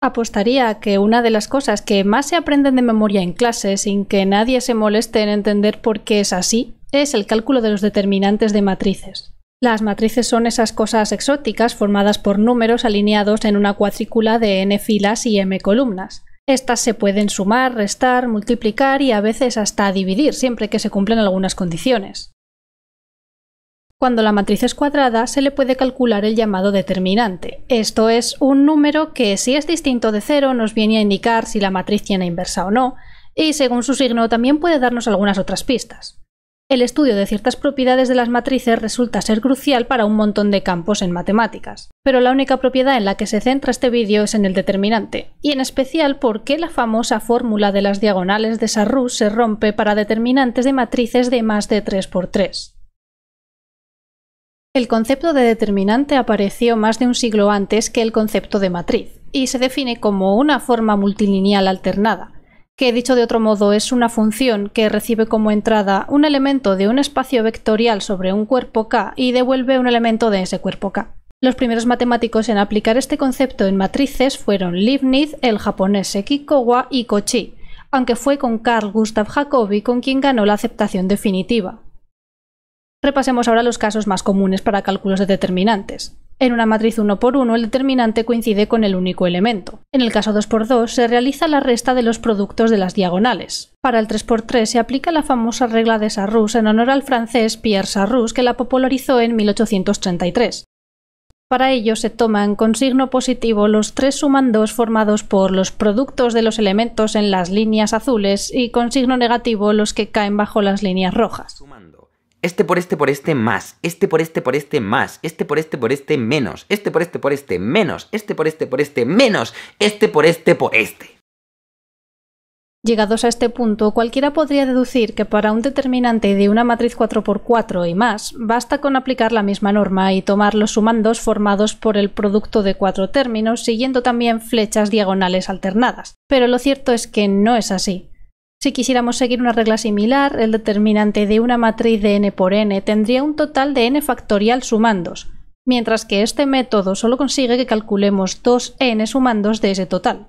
Apostaría a que una de las cosas que más se aprenden de memoria en clase sin que nadie se moleste en entender por qué es así, es el cálculo de los determinantes de matrices. Las matrices son esas cosas exóticas formadas por números alineados en una cuadrícula de n filas y m columnas. Estas se pueden sumar, restar, multiplicar y a veces hasta dividir, siempre que se cumplen algunas condiciones. Cuando la matriz es cuadrada, se le puede calcular el llamado determinante. Esto es un número que, si es distinto de 0, nos viene a indicar si la matriz tiene inversa o no, y según su signo también puede darnos algunas otras pistas. El estudio de ciertas propiedades de las matrices resulta ser crucial para un montón de campos en matemáticas, pero la única propiedad en la que se centra este vídeo es en el determinante, y en especial por qué la famosa fórmula de las diagonales de Sarrus se rompe para determinantes de matrices de más de 3×3. El concepto de determinante apareció más de un siglo antes que el concepto de matriz, y se define como una forma multilineal alternada, que dicho de otro modo es una función que recibe como entrada un elemento de un espacio vectorial sobre un cuerpo K y devuelve un elemento de ese cuerpo K. Los primeros matemáticos en aplicar este concepto en matrices fueron Leibniz, el japonés Sekikowa y Cauchy, aunque fue con Carl Gustav Jacobi con quien ganó la aceptación definitiva. Repasemos ahora los casos más comunes para cálculos de determinantes. En una matriz 1 por 1 el determinante coincide con el único elemento. En el caso 2 por 2 se realiza la resta de los productos de las diagonales. Para el 3 por 3 se aplica la famosa regla de Sarrus en honor al francés Pierre Sarrus, que la popularizó en 1833. Para ello se toman con signo positivo los tres sumandos formados por los productos de los elementos en las líneas azules y con signo negativo los que caen bajo las líneas rojas. Este por este más, este por este más, este por este menos, este por este menos, este por este menos, este por este. Llegados a este punto, cualquiera podría deducir que para un determinante de una matriz 4×4 y más, basta con aplicar la misma norma y tomar los sumandos formados por el producto de 4 términos siguiendo también flechas diagonales alternadas. Pero lo cierto es que no es así. Si quisiéramos seguir una regla similar, el determinante de una matriz de n por n tendría un total de n factorial sumandos, mientras que este método solo consigue que calculemos 2n sumandos de ese total.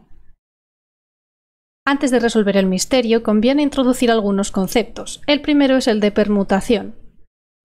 Antes de resolver el misterio, conviene introducir algunos conceptos. El primero es el de permutación.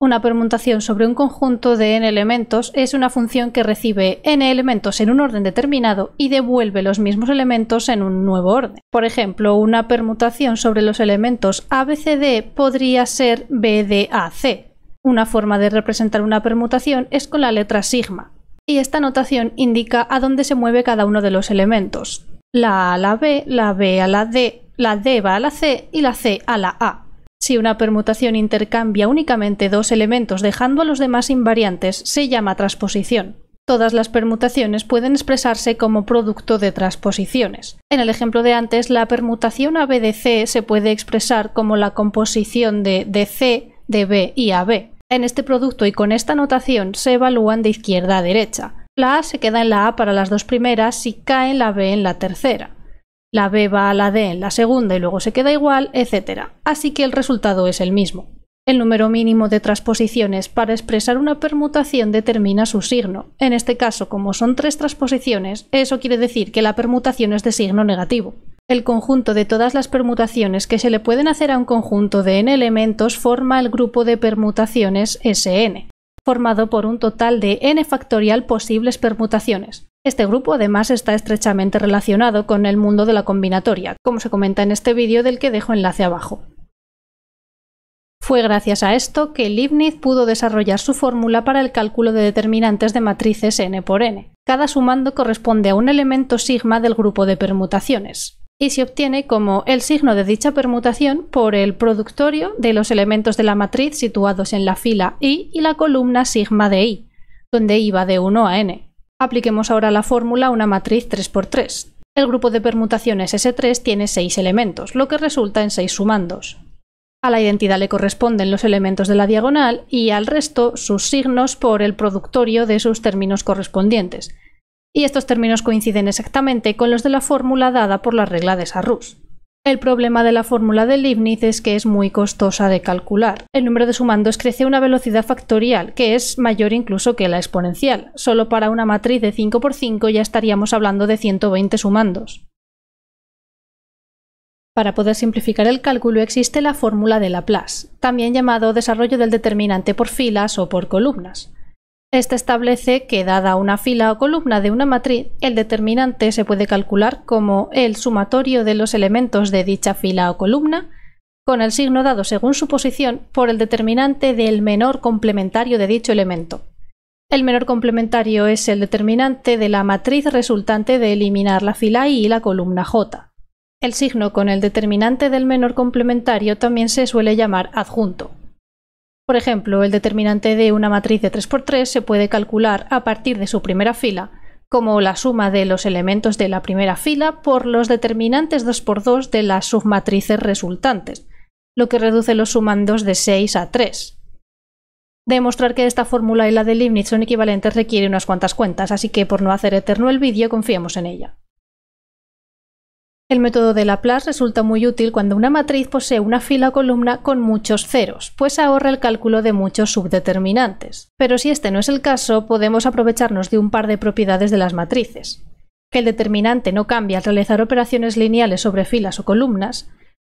Una permutación sobre un conjunto de n elementos es una función que recibe n elementos en un orden determinado y devuelve los mismos elementos en un nuevo orden. Por ejemplo, una permutación sobre los elementos ABCD podría ser BDAC. Una forma de representar una permutación es con la letra sigma, y esta notación indica a dónde se mueve cada uno de los elementos. La A a la B a la D va a la C y la C a la A. Si una permutación intercambia únicamente dos elementos dejando a los demás invariantes, se llama transposición. Todas las permutaciones pueden expresarse como producto de transposiciones. En el ejemplo de antes, la permutación AB de C se puede expresar como la composición de DC, de B y AB. En este producto y con esta notación se evalúan de izquierda a derecha. La A se queda en la A para las dos primeras y cae en la B en la tercera. La B va a la D en la segunda y luego se queda igual, etc. Así que el resultado es el mismo. El número mínimo de transposiciones para expresar una permutación determina su signo. En este caso, como son 3 transposiciones, eso quiere decir que la permutación es de signo negativo. El conjunto de todas las permutaciones que se le pueden hacer a un conjunto de n elementos forma el grupo de permutaciones Sn, formado por un total de n factorial posibles permutaciones. Este grupo además está estrechamente relacionado con el mundo de la combinatoria, como se comenta en este vídeo del que dejo enlace abajo. Fue gracias a esto que Leibniz pudo desarrollar su fórmula para el cálculo de determinantes de matrices n por n. Cada sumando corresponde a un elemento sigma del grupo de permutaciones, y se obtiene como el signo de dicha permutación por el productorio de los elementos de la matriz situados en la fila I y la columna sigma de I, donde I va de 1 a n. Apliquemos ahora la fórmula a una matriz 3×3. El grupo de permutaciones S3 tiene 6 elementos, lo que resulta en 6 sumandos. A la identidad le corresponden los elementos de la diagonal y al resto sus signos por el productorio de sus términos correspondientes. Y estos términos coinciden exactamente con los de la fórmula dada por la regla de Sarrus. El problema de la fórmula de Leibniz es que es muy costosa de calcular. El número de sumandos crece a una velocidad factorial, que es mayor incluso que la exponencial. Solo para una matriz de 5 por 5 ya estaríamos hablando de 120 sumandos. Para poder simplificar el cálculo existe la fórmula de Laplace, también llamado desarrollo del determinante por filas o por columnas. Este establece que, dada una fila o columna de una matriz, el determinante se puede calcular como el sumatorio de los elementos de dicha fila o columna, con el signo dado según su posición por el determinante del menor complementario de dicho elemento. El menor complementario es el determinante de la matriz resultante de eliminar la fila I y la columna J. El signo con el determinante del menor complementario también se suele llamar adjunto. Por ejemplo, el determinante de una matriz de 3×3 se puede calcular a partir de su primera fila como la suma de los elementos de la primera fila por los determinantes 2×2 de las submatrices resultantes, lo que reduce los sumandos de 6 a 3. Demostrar que esta fórmula y la de Leibniz son equivalentes requiere unas cuantas cuentas, así que por no hacer eterno el vídeo confiemos en ella. El método de Laplace resulta muy útil cuando una matriz posee una fila o columna con muchos ceros, pues ahorra el cálculo de muchos subdeterminantes. Pero si este no es el caso, podemos aprovecharnos de un par de propiedades de las matrices. Que el determinante no cambia al realizar operaciones lineales sobre filas o columnas,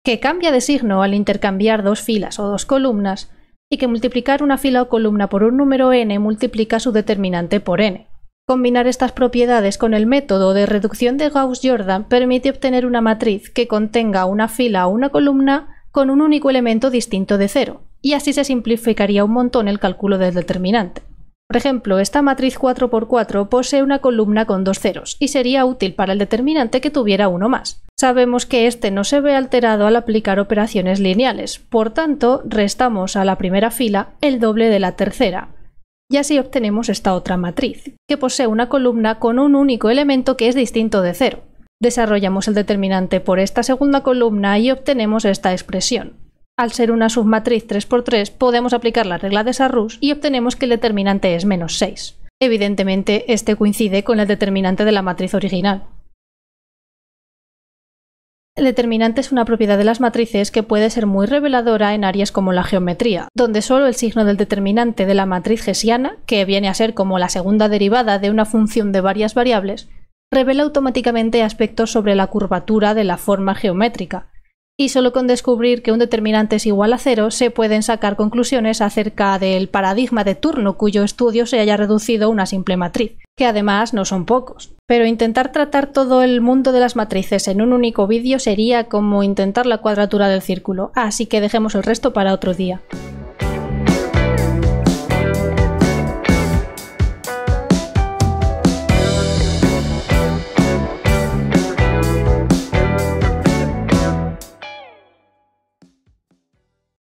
que cambia de signo al intercambiar dos filas o dos columnas, y que multiplicar una fila o columna por un número n multiplica su determinante por n. Combinar estas propiedades con el método de reducción de Gauss-Jordan permite obtener una matriz que contenga una fila o una columna con un único elemento distinto de cero, y así se simplificaría un montón el cálculo del determinante. Por ejemplo, esta matriz 4×4 posee una columna con dos ceros, y sería útil para el determinante que tuviera uno más. Sabemos que este no se ve alterado al aplicar operaciones lineales, por tanto, restamos a la primera fila el doble de la tercera. Y así obtenemos esta otra matriz, que posee una columna con un único elemento que es distinto de cero. Desarrollamos el determinante por esta segunda columna y obtenemos esta expresión. Al ser una submatriz 3×3 podemos aplicar la regla de Sarrus y obtenemos que el determinante es menos 6. Evidentemente, este coincide con el determinante de la matriz original. El determinante es una propiedad de las matrices que puede ser muy reveladora en áreas como la geometría, donde solo el signo del determinante de la matriz hessiana, que viene a ser como la segunda derivada de una función de varias variables, revela automáticamente aspectos sobre la curvatura de la forma geométrica, y solo con descubrir que un determinante es igual a 0 se pueden sacar conclusiones acerca del paradigma de turno cuyo estudio se haya reducido a una simple matriz, que además no son pocos. Pero intentar tratar todo el mundo de las matrices en un único vídeo sería como intentar la cuadratura del círculo, así que dejemos el resto para otro día.